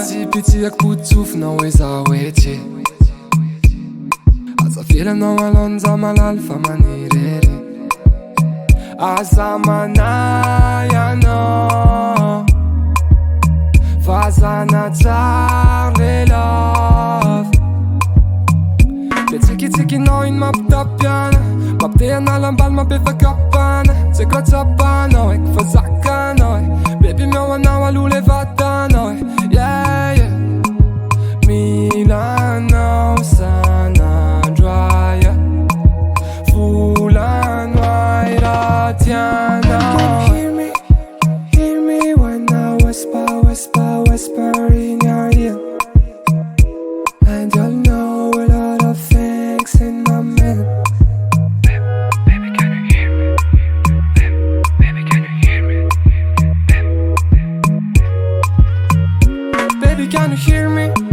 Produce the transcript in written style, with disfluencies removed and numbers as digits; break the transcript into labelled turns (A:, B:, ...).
A: Pity jak puców na łezałecie. A za chwilę no malon za malalfa manirere. A za manaya no Faza na czarny love. Tiki tiki noin maptapian. Maptian alam bal mapifakapan. Sekratsapan oy, fazakan oy. Baby miała na lulewataan oy. Yeah yeah. Milano sana dry. Fulan waira tiana. Hear me when I whisper in your ear. And you'll know a lot of things in my mind. Baby, can you hear me? Baby, can you hear me? Baby, can you hear me?